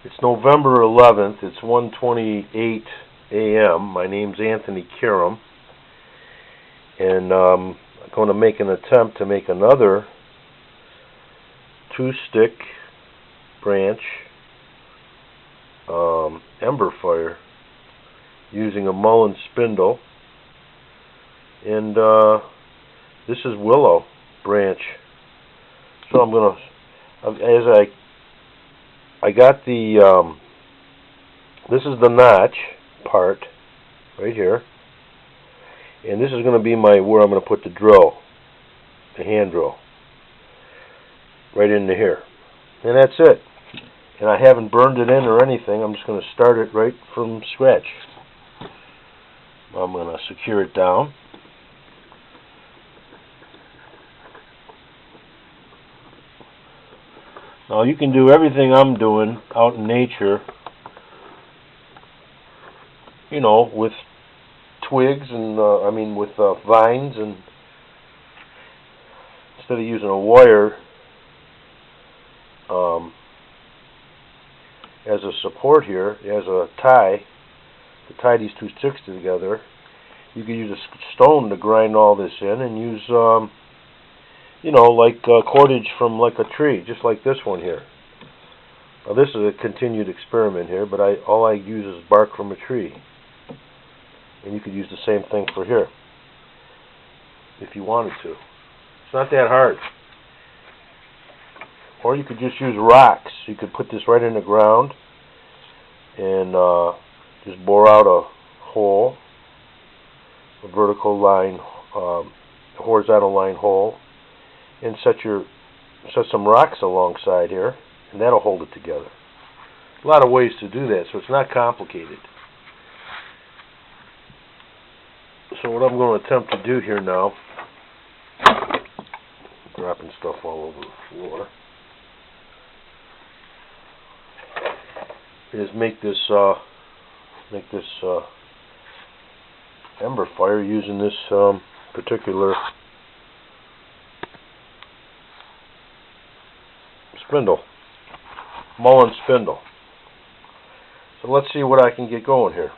It's November 11th. It's 1:28 a.m. My name's Anthony Karam, and I'm going to make an attempt to make another 2-stick branch ember fire using a mullein spindle, and this is willow branch. So I'm going to, I got the, this is the notch part right here, and this is going to be where I'm going to put the drill, the hand drill, right into here, and that's it. And I haven't burned it in or anything. I'm just going to start it right from scratch. I'm going to secure it down. Now you can do everything I'm doing out in nature, you know, with twigs and with vines, and instead of using a wire as a support here, as a tie to tie these two sticks together, you can use a stone to grind all this in and use you know, like cordage from like a tree, just like this one here. Now this is a continued experiment here, but all I use is bark from a tree. And you could use the same thing for here, if you wanted to. It's not that hard. Or you could just use rocks. You could put this right in the ground and just bore out a hole, a vertical line, horizontal line hole, and set some rocks alongside here, and that'll hold it together. A lot of ways to do that, so it's not complicated. So what I'm going to attempt to do here now, dropping stuff all over the floor, is make this ember fire using this particular spindle, mullein spindle. So let's see what I can get going here.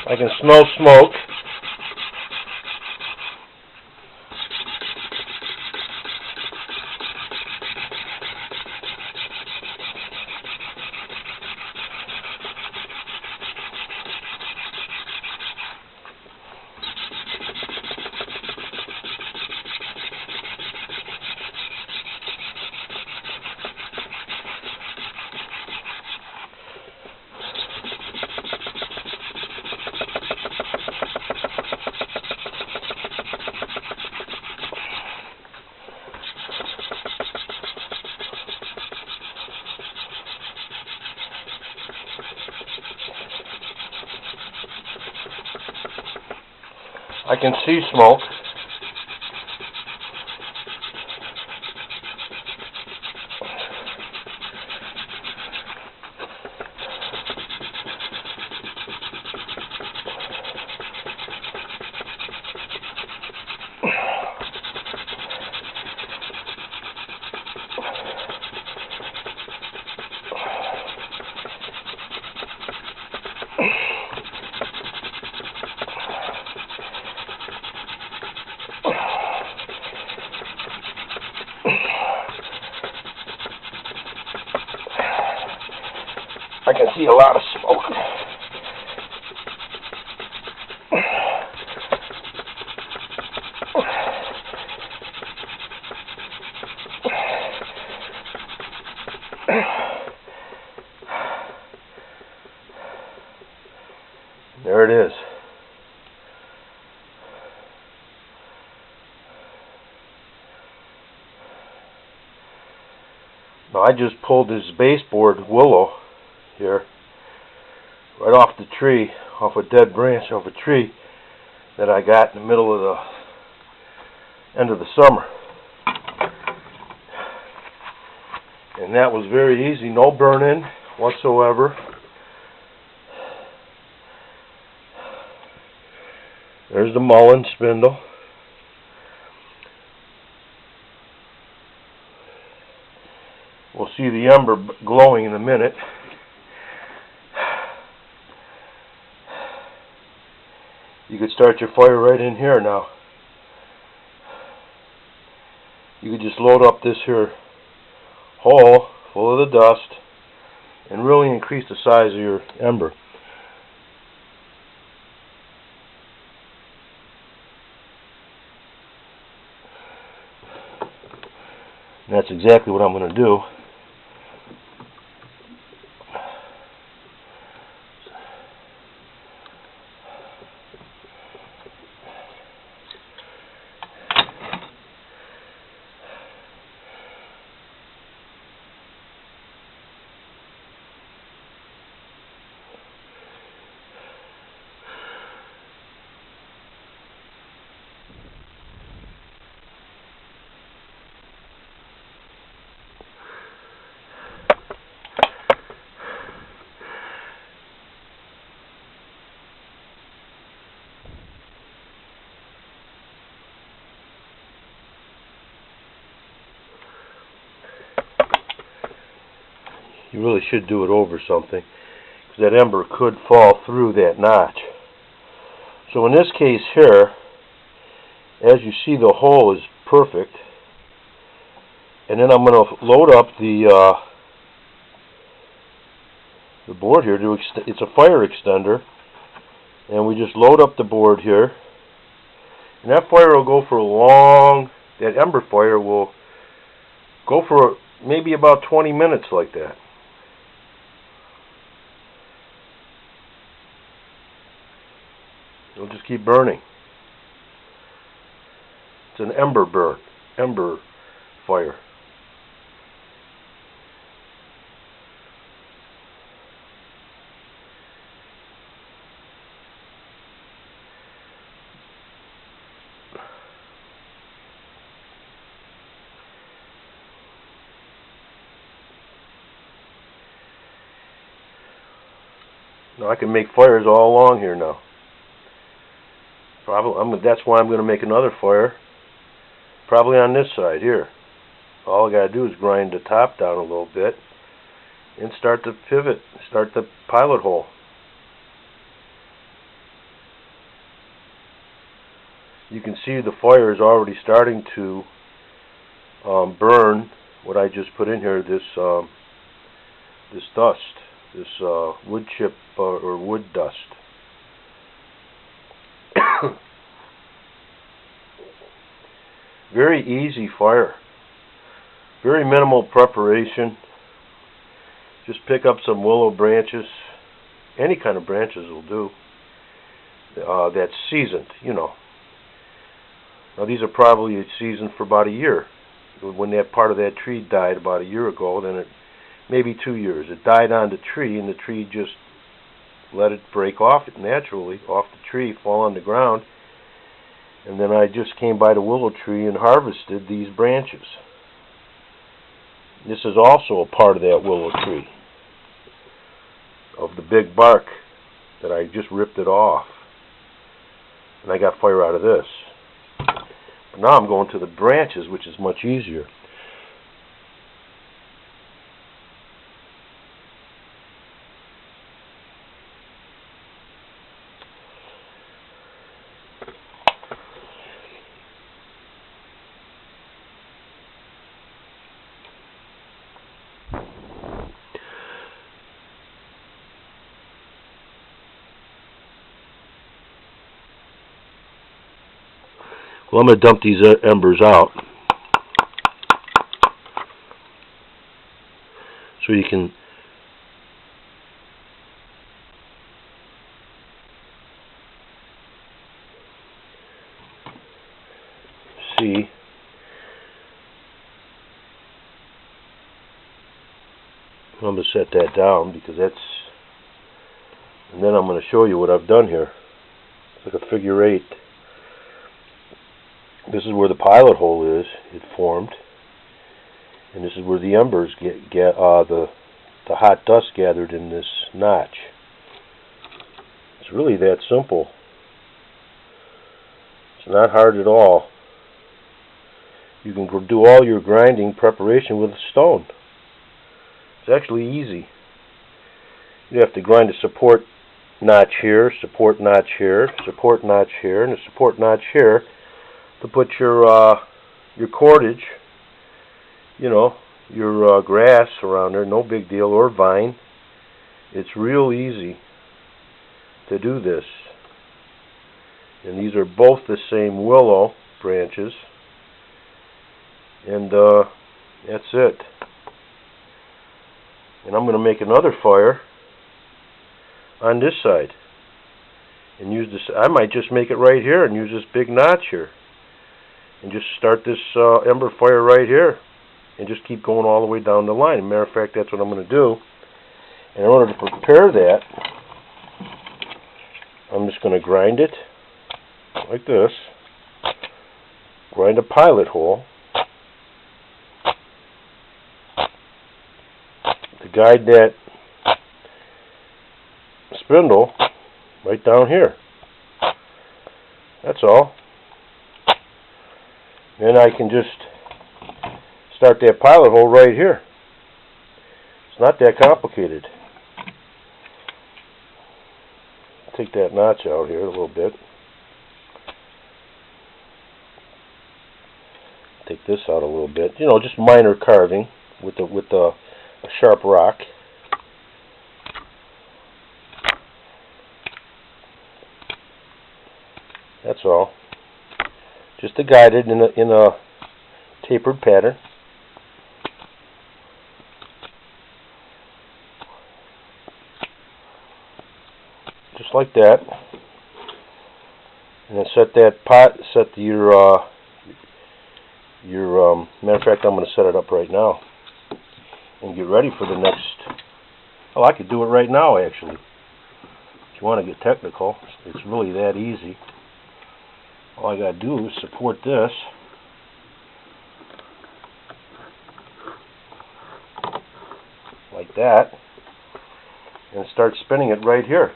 I can smell smoke. I can see smoke. can see a lot of smoke. There it is. Now I just pulled this baseboard willow here right off the tree, off a dead branch off a tree that I got in the middle of the end of the summer. And that was very easy, no burn-in whatsoever. There's the mullein spindle. We'll see the ember glowing in a minute. You could start your fire right in here now. You could just load up this here hole full of the dust and really increase the size of your ember. And that's exactly what I'm going to do. You really should do it over something, because that ember could fall through that notch. So in this case here, as you see, the hole is perfect. And then I'm going to load up the board here. It's a fire extender, and we just load up the board here. And that fire will go for a long. That ember fire will go for maybe about 20 minutes like that. It'll just keep burning. It's an ember burn, ember fire. Now I can make fires all along here now. That's why I'm going to make another fire, probably on this side here. All I got to do is grind the top down a little bit and start the pivot, start the pilot hole. You can see the fire is already starting to burn what I just put in here, this dust, this wood chip or wood dust. Very easy fire. Very minimal preparation. Just pick up some willow branches. Any kind of branches will do. That's seasoned, you know. Now these are probably seasoned for about a year. When that part of that tree died about a year ago, then maybe 2 years. It died on the tree, and the tree just let it break off it naturally, off the tree, fall on the ground. And then I just came by the willow tree and harvested these branches. This is also a part of that willow tree, of the big bark that I just ripped it off. And I got fire out of this. But now I'm going to the branches, which is much easier. Well, I'm going to dump these embers out so you can see. I'm going to set that down because that's, and then I'm going to show you what I've done here. It's like a figure 8. This is where the pilot hole is. It formed, and this is where the embers the hot dust gathered in this notch. It's really that simple. It's not hard at all. You can do all your grinding preparation with a stone. It's actually easy. You have to grind a support notch here, support notch here, support notch here, and a support notch here to put your cordage, you know, your grass around there. No big deal, or vine. It's real easy to do this. And these are both the same willow branches. And that's it. And I'm going to make another fire on this side and use this. I might just make it right here and use this big notch here and just start this ember fire right here and just keep going all the way down the line. As a matter of fact, that's what I'm going to do. And in order to prepare that, I'm just going to grind it like this. Grind a pilot hole to guide that spindle right down here. That's all. Then I can just start that pilot hole right here. It's not that complicated. Take that notch out here a little bit. Take this out a little bit. You know, just minor carving with a sharp rock. That's all. Just to guide it in a tapered pattern. Just like that. And then set that pot. Set your matter of fact, I'm going to set it up right now and get ready for the next. Oh, I could do it right now, actually. If you want to get technical, it's really that easy. All I got to do is support this. Like that. And start spinning it right here.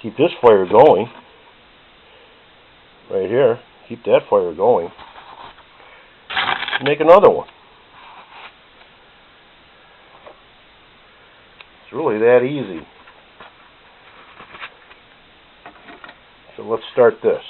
Keep this fire going. Right here. Keep that fire going. Make another one. It's really that easy. So let's start this.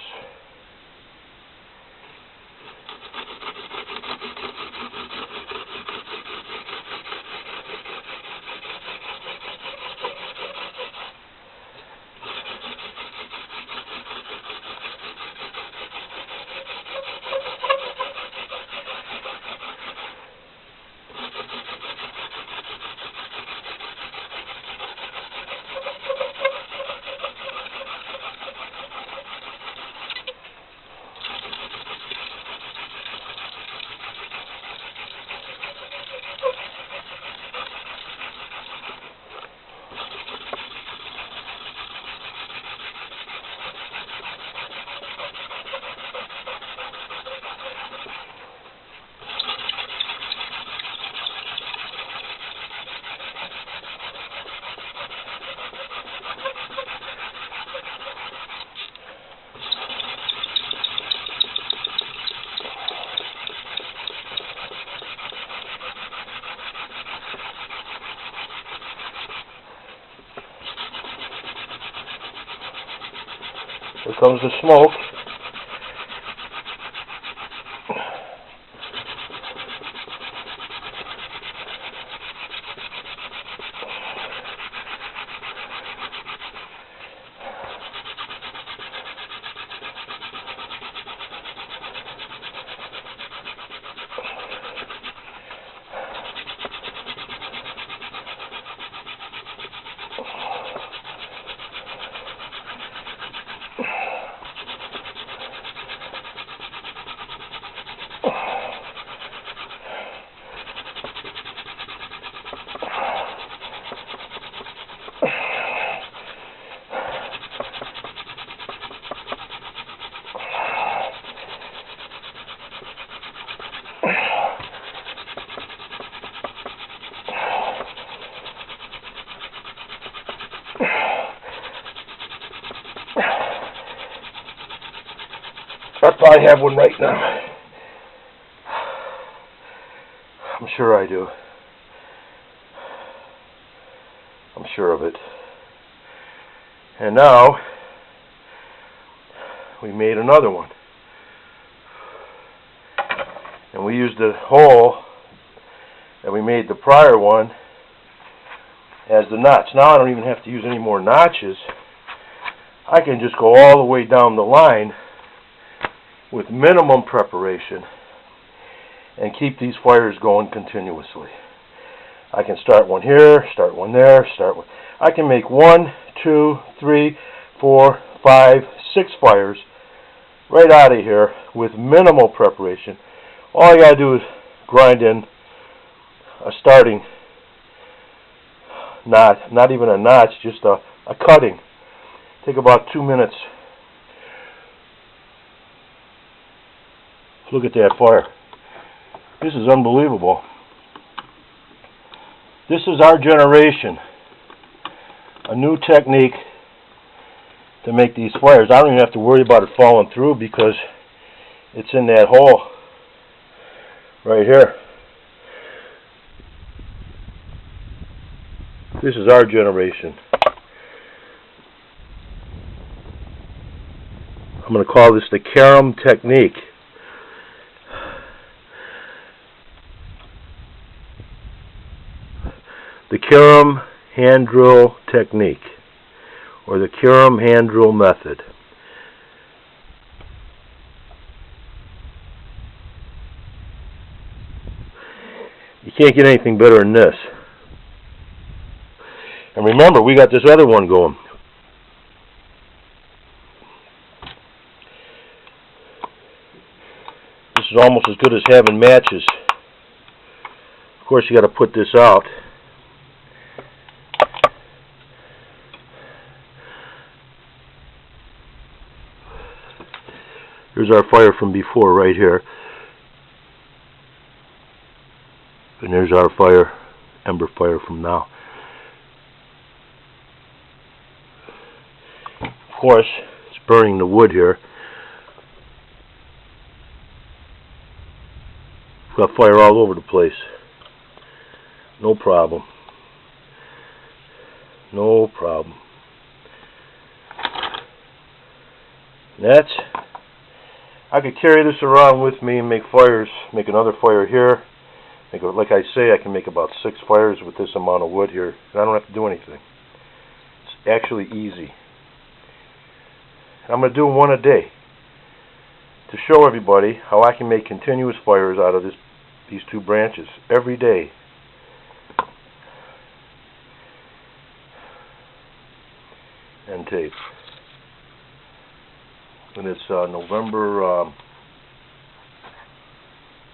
Here comes the smoke. I have one right now. I'm sure I do. I'm sure of it. And now we made another one. And we used the hole that we made the prior one as the notch. Now I don't even have to use any more notches. I can just go all the way down the line with minimum preparation and keep these fires going continuously. I can start one here, start one there, I can make 1, 2, 3, 4, 5, 6 fires right out of here with minimal preparation. All I gotta do is grind in a starting knot, not even a notch, just a cutting. Take about 2 minutes. Look at that fire. This is unbelievable. This is our generation. A new technique to make these fires. I don't even have to worry about it falling through because it's in that hole right here. This is our generation. I'm going to call this the karam technique. The karam hand drill technique, or the karam hand drill method. You can't get anything better than this. And remember, we got this other one going. This is almost as good as having matches. Of course, you got to put this out. Here's our fire from before right here. And there's our fire, ember fire from now. Of course, it's burning the wood here. We've got fire all over the place. No problem. No problem. That's... I could carry this around with me and make fires, make another fire here. Like I say, I can make about 6 fires with this amount of wood here. And I don't have to do anything. It's actually easy. I'm going to do one a day to show everybody how I can make continuous fires out of these 2 branches every day. And tape. And it's November,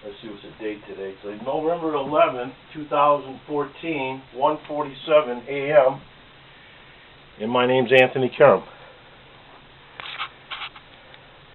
let's see what's the date today. It's November 11th, 2014, 1:47 a.m. And my name's Anthony Karam.